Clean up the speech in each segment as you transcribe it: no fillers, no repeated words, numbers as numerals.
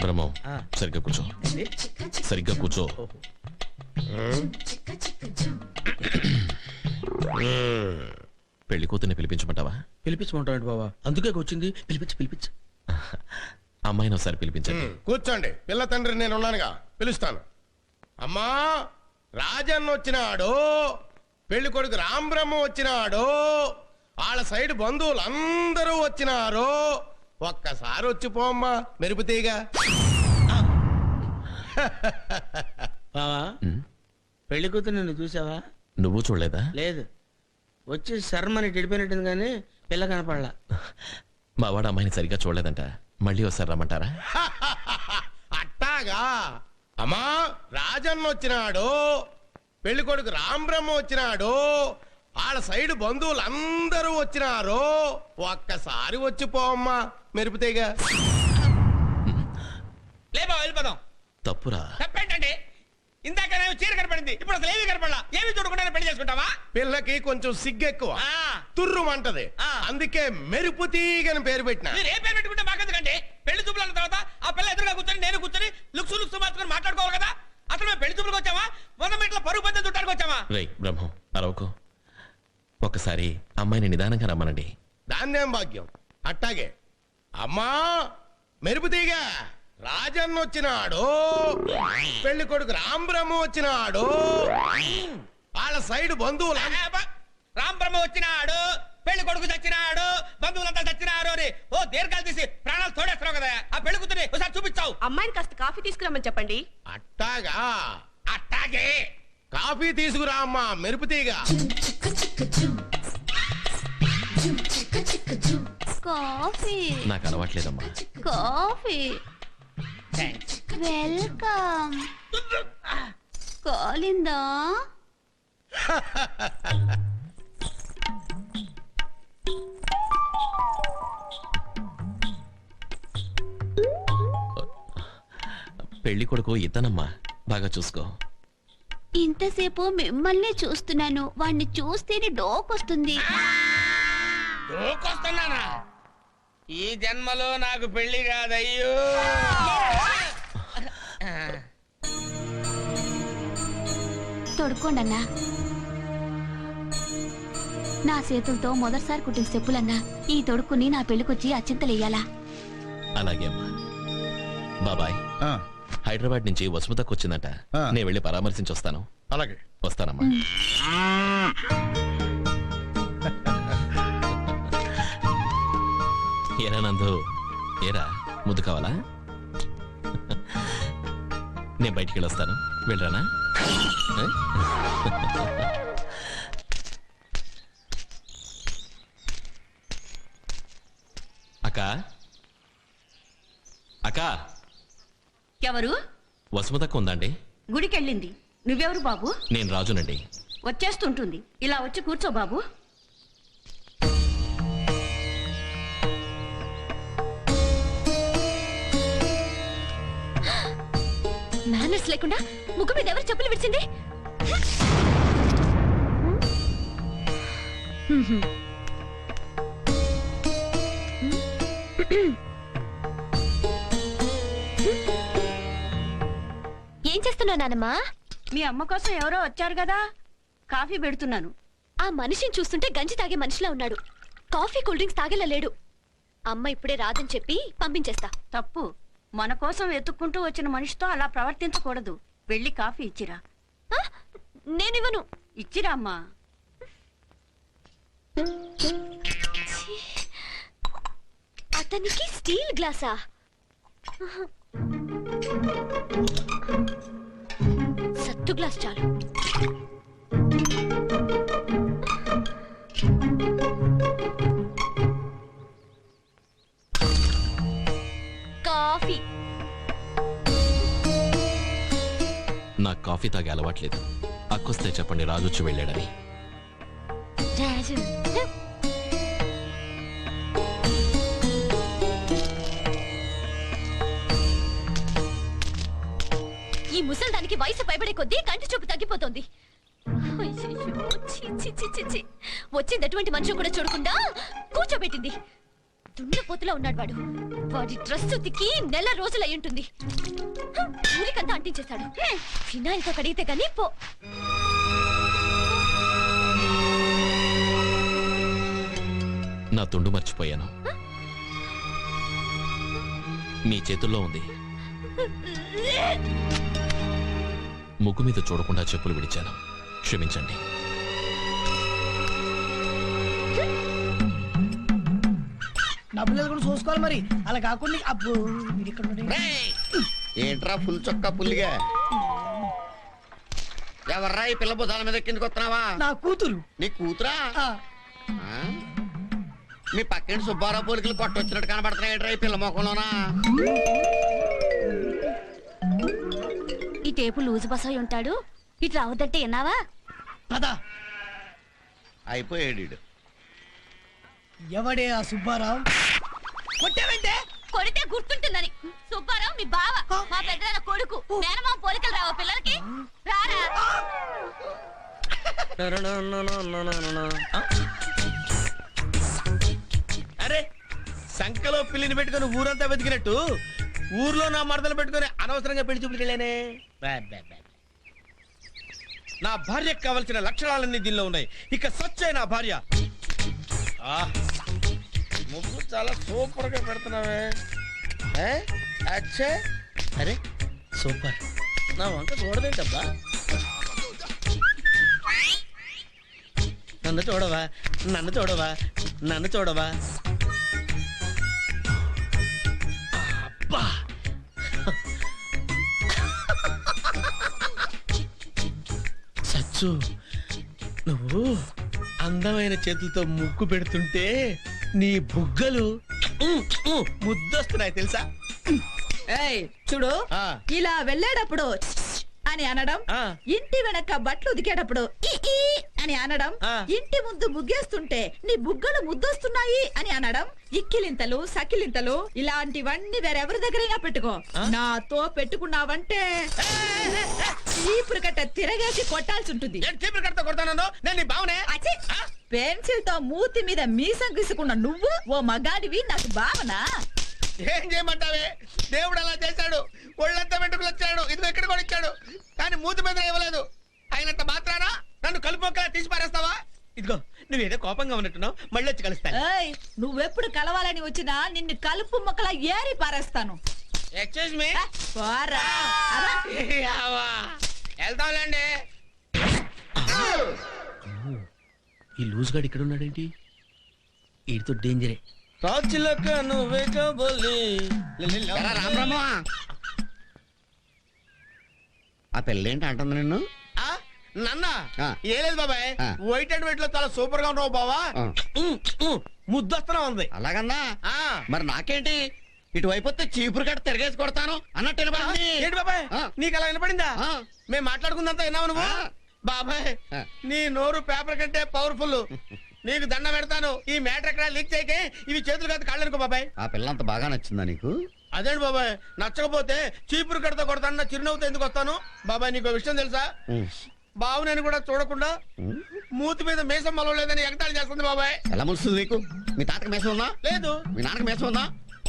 బ్రహ్మం సరిగ్గా కూర్చో, సరిగ్గా కూర్చో. పెళ్లి కూతుర్ని పిలిపించమంటావా? పిలిపించమంటాడు బావా, అందుకే వచ్చింది. పిలిపించు. అమ్మాయిని ఒకసారి పిలిపించండి. కూర్చోండి, పిల్ల తండ్రి నేను ఉన్నానుగా, పిలుస్తాను. అమ్మా, రాజన్న వచ్చినాడు, పెళ్లి కొడుకు రాంబ్రహ్మ వచ్చినాడు, వాళ్ళ సైడ్ బంధువులు అందరూ వచ్చినారు. ఒక్కసారి వచ్చిపోమ్మా మెరుపుతీగా. బావా, పెళ్లి కూతురు నిన్ను చూసావా? నువ్వు చూడలేదా? లేదు, వచ్చి శర్మని గడిపోయినట్టుంది కానీ పిల్ల కనపడలా. మా వాడు అమ్మాయిని సరిగ్గా చూడలేదంట, మళ్ళీ ఒకసారి రమ్మంటారా? అట్టాగా. అమ్మా, రాజన్న వచ్చినాడు, పెళ్లి కొడుకు రాంబ్రహ్మ వచ్చినాడు, వాళ్ళ సైడ్ బంధువులు అందరూ వచ్చినారు. ఒక్కసారి వచ్చిపోమ్మా మెరుపుతీగా. లేబా వెళ్ళిపోదాం. తప్పురా. తప్పేంటండి? ఇందాక చీర కనపడింది, ఇప్పుడు అసలు ఏమీ కనపడలా. ఏమి చూడకుండా పెళ్లి చేసుకుంటావా? పిల్లకి కొంచెం సిగ్గెక్కువ, తుర్రుమంటది, అందుకే మెరుపుతీగని పేరు పెట్టిన. మీరు ఏ పేరు పెట్టుకుంటే మాకెందుకండి? పెళ్లి చూపులు అన్న తర్వాత ఆ పిల్ల ఎదురుగా కూర్చొని నేను కూర్చొని లుక్స్ మార్చుకొని మాట్లాడుకోవాలి కదా. అసలు మేము పెళ్లి చూపులకు వచ్చామా, మొన్న ఇంట్లో పరుగు పందెం చుట్టానికి వచ్చామా? రేయ్ బ్రహ్మం, అరవకు. ఒకసారి అమ్మాయిని నిదానంగా రమ్మనండి. దాన్నేం భాగ్యం. అట్టాగే. అమ్మా మెరుపుతీగ, రాజన్న వచ్చినాడు, పెళ్లి కొడుకు రాంబ్రహ్మ వచ్చినాడు, వాళ్ళ సైడ్ బంధువులు. రాంబ్రహ్మ వచ్చినాడు, పెళ్లి కొడుకు చచ్చినాడు, బంధువులంతా చచ్చినారు అని ఓ దీర్ఘాలు తీసి ప్రాణాలు తోడేస్తున్నావు కదా. ఆ పెళ్లి కూతురి ఒకసారి చూపించావు. అమ్మాయిని కాస్త కాఫీ తీసుకురమ్మని చెప్పండి. అట్టాగా. అట్టాగే. కాఫీ తీసుకురా అమ్మా మెరుపుతీగ. కాఫీ నాకు అలవాట్లేదమ్మా. Coffee welcome. కాలిందా? పెళ్లి కొడుకు ఇతనమ్మా, బాగా చూసుకో. ఇంతసేపు మిమ్మల్ని చూస్తున్నాను, వాణ్ణి చూస్తేనే డోకొస్తుంది. డోకొస్తున్నానా? ఈ జన్మలో నాకు పెళ్లి కాదయ్యో. తొడుక్కోండి అన్నా. నా చేతులతో మొదటిసారి కుట్టిన చెప్పులన్నా ఈ తొడుక్కుని నా పెళ్లికొచ్చి అచ్చింతలేయాలా? అలాగే అమ్మా. బాబాయ్, హైదరాబాద్ నుంచి వసుమతకు వచ్చిందంట, నేను వెళ్ళి పరామర్శించి వస్తాను. అలాగే, వస్తానమ్మా. ఏనా నందు, ఏరా ముద్దు కావాలా? నేను బయటికి వెళ్ళొస్తాను, వెళ్ళరానా? అక్క, అక్క. ఎవరు? వసుమతకు ఉందండి. గుడికెళ్ళింది. నువ్వెవరు బాబు? నేను రాజునండి. వచ్చేస్తుంటుంది. ఇలా వచ్చి కూర్చో బాబు. మేనర్స్ లేకుండా ముగ్గు మీద ఎవరు చెప్పులు విడిచింది? ఏం చేస్తున్నావు నానమ్మా? మీ అమ్మ కోసం ఎవరో వచ్చారు కదా, కాఫీ పెడుతున్నాను. ఆ మనిషిని చూస్తుంటే గంజి తాగే మనిషిలా ఉన్నాడు. కాఫీ కూల్ డ్రింక్స్ తాగేలా లేడు. అమ్మ ఇప్పుడే రాదని చెప్పి పంపించేస్తా. తప్పు. మన కోసం వెతుక్కుంటూ వచ్చిన మనిషితో అలా ప్రవర్తించకూడదు. వెళ్ళి కాఫీ ఇచ్చిరా. నేనివ్వను. ఇచ్చిరా అమ్మా. అతనికి స్టీల్ గ్లాసా? సత్తు గ్లాస్ చాలు. కాఫీ. నాకు కాఫీ తాగే అలవాట్లేదు. అక్కొస్తే చెప్పండి, రాజొచ్చి వెళ్ళాడని. రాజు, ఈ ముసల్దానికి వయసు పైబడే కొద్దీ కంటి చూపు తగ్గిపోతుంది. వచ్చింది అటువంటి మనుషులు కూడా చూడకుండా కూర్చోబెట్టింది. దున్నపోతులో ఉన్నాడు వాడు. వాడి డ్రెస్ ఉతికి నెల రోజులు అయి ఉంటుంది. ఊరికంతా అంటించేశాడు. ఫినాయిల్ తో కడిగితే గానీ పో. నా తుండు మర్చిపోయాను. మీ చేతుల్లో ఉంది. ముగ్గు మీద చూడకుండా చెప్పులు విడిచాను, క్షమించండి. నా పిల్లలు కూడా చూసుకోవాలి మరి, అలా కాకుండా అబ్బో వీడు ఇక్కడ ఉన్నాడు. ఏంట్రా ఫుల్ చొక్కా పుల్లిగా? ఎవర్రా ఈ పిల్ల బుధాల మీద కిందకి వస్తున్నావా? నా కూతురు. నీ కూతురా? ఆ, ఆ? మీ పక్కన సుబ్బారావు పోలికలు కొట్టొచ్చినట్టు కనబడుతున్నాయి ఏంట్రా ఈ పిల్ల మొఖంలోనా? ఈ టేపు లూజు బసాయి ఉంటాడు, ఇటు రావద్దంటే విన్నావా? పద. అయిపోయాడు ఈడు. ఎవడే ఆ సుబ్బారావు? కొట్టావంటే కొడితే గుర్తుంటుందని. సుబ్బారావు మీ బావ, మా పెద్దల కొడుకు. మేనమామ పోలికలు రావు పిల్లలకి. రారా. అరే సంకలో పిల్లిని పెట్టుకుని ఊరంతా వెతికినట్టు ఊర్లో నా మరదలు పెట్టుకుని అనవసరంగా పెళ్లి చూపులకి వెళ్ళానే. నా భార్యకు కావలసిన లక్షణాలన్నీ దీనిలో ఉన్నాయి. ఇక సచ్చే నా భార్య. ముగ్గు చాలా సూపర్ గా పెడుతున్నావే. అచ్చే అరే సూపర్. నా వంక చూడదేంటబ్బా? నన్ను చూడవా, నన్ను చూడవా, నన్ను చూడవా. అబ్బా సచ్చు, నువ్వు అందమైన చేతులతో ముగ్గు పెడుతుంటే నీ బుగ్గలు ముద్దొస్తున్నాయి తెలుసా? ఏయ్ చూడు, ఆ. ఇలా వెళ్ళేటప్పుడు అని అనడం, ఆ. ఇంటి వెనక బట్టలు ఉతికేటప్పుడు ఈ ఈ అని అనడం, ఆ. ఇంటి ముందు ముగ్గేస్తుంటే నీ బుగ్గలు ముద్దొస్తున్నాయి అని అనడం, ఇక్కిలింతలు సకిలింతలు ఇలాంటివన్నీ వేరెవరి దగ్గరైనా పెట్టుకో. నాతో పెట్టుకున్నావంటే చీపురు కట్ట తిరగేసి కొట్టాల్సి ఉంటుంది. ఏంటి చీపురు కట్టతో కొడతానో? నేను నీ బావనే. అచ్చి! పెన్సిల్ తో మూతి మీద మీసం గీసుకున్న నువ్వు ఓ మగాడివి నాకు భావనా? ఏం చేయమంటావే? దేవుడు అలా చేశాడు. ఒళ్ళంతా వెంట్రుకలు వచ్చాడు, ఇదిగో ఇక్కడ కూడా ఇచ్చాడు, కానీ మూతి మీద ఇవ్వలేదు. అయినంత మాత్రానా నన్ను కలుపుక తీసి పారేస్తావా? ఇదిగో నువ్వేదో కోపంగా ఉన్నట్టున్నావు, మళ్ళీ వచ్చి కలుస్తాను. ఏయ్, నువ్వెప్పుడు కలవాలని వచ్చినా నిన్ను కలుపు మొక్కలా ఏరి పారేస్తాను. Excuse me. పోరా. అలా. వెళ్తాంలేండి. ఈ లూజ్ గాడు ఇక్కడ ఉన్నాడేంటి? వీడితో డేంజరే. రాచిలక నువ్వే కాబోలి. ఎరా రామరామ, ఆ పిల్లేంటి అంటుంది నిన్ను? నన్న ఆ. ఏ లేదు బాబాయ్, ఆ. వైట్ అండ్ వైట్ లో చాలా సూపర్ గా ఉన్నావు బావా. ఆ. ముద్దొస్తున్నా ఉంది. అలాగన్నా? ఆ. మరి నాకేంటి, ఇటువైపు వస్తే చీపురు కట్ట తిరగేసి కొడతాను అన్నట్టు వినపడింది. ఏంటి బాబాయ్, ఆ. నీకు అలా వినపడిందా? ఆ. మేము మాట్లాడుకుందంతా విన్నావు నువ్వు? ఆ. బాబాయ్ ఆ. నీ నోరు పేపర్ కంటే పవర్ఫుల్. నీకు దండ పెడతాను. ఈ మ్యాటర్ ఎక్కడ లీక్ చేయకే. ఇవి చేతులు కాదు కాళ్ళు అనుకో బాబాయ్. ఆ పిల్ల అంత బాగా నచ్చిందా నీకు? అదేంటి బాబాయ్, నచ్చకపోతే చీపురు కడతా కొడతాను, చిరునవ్వుతో ఎందుకు వస్తాను? బాబాయ్ నీకు విషయం తెలుసా? బావు నేను కూడా చూడకుండా మూతి మీద మీసం మలవలేదని ఎగతాళి చేస్తుంది బాబాయ్. ఎలా ములుస్తుంది నీకు? మీ తాతకి మేసం ఉందా? లేదు. మీ నాన్నకి మేసం ఉందా?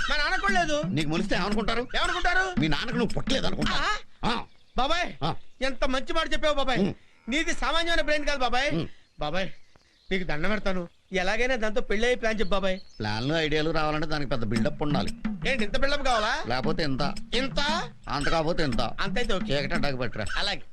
మా నాన్న కూడా లేదు. నీకు ములిస్తే ఏమనుకుంటారు? ఏమనుకుంటారు? మీ నాన్నకు నువ్వు పుట్టలేదు అనుకుంటా. బాబాయ్ ఆ. ఎంత మంచి మాట చెప్పావు బాబాయ్. నీది సామాన్యమైన బ్రెయిన్ కాదు బాబాయ్. బాబాయ్ నీకు దండం పెడతాను, ఎలాగైనా దాంతో పెళ్లి అయ్యి ప్లాన్ చెప్పు బాబాయ్. ప్లాన్లు ఐడియాలు రావాలంటే దానికి పెద్ద బిల్డప్ ఉండాలి. ఏంటి ఇంత బిల్డప్ కావాలా? లేకపోతే ఎంత, ఇంత అంత కాకపోతే ఎంత. అంతైతే ఓకే. చీకట పెట్టరా. అలాగే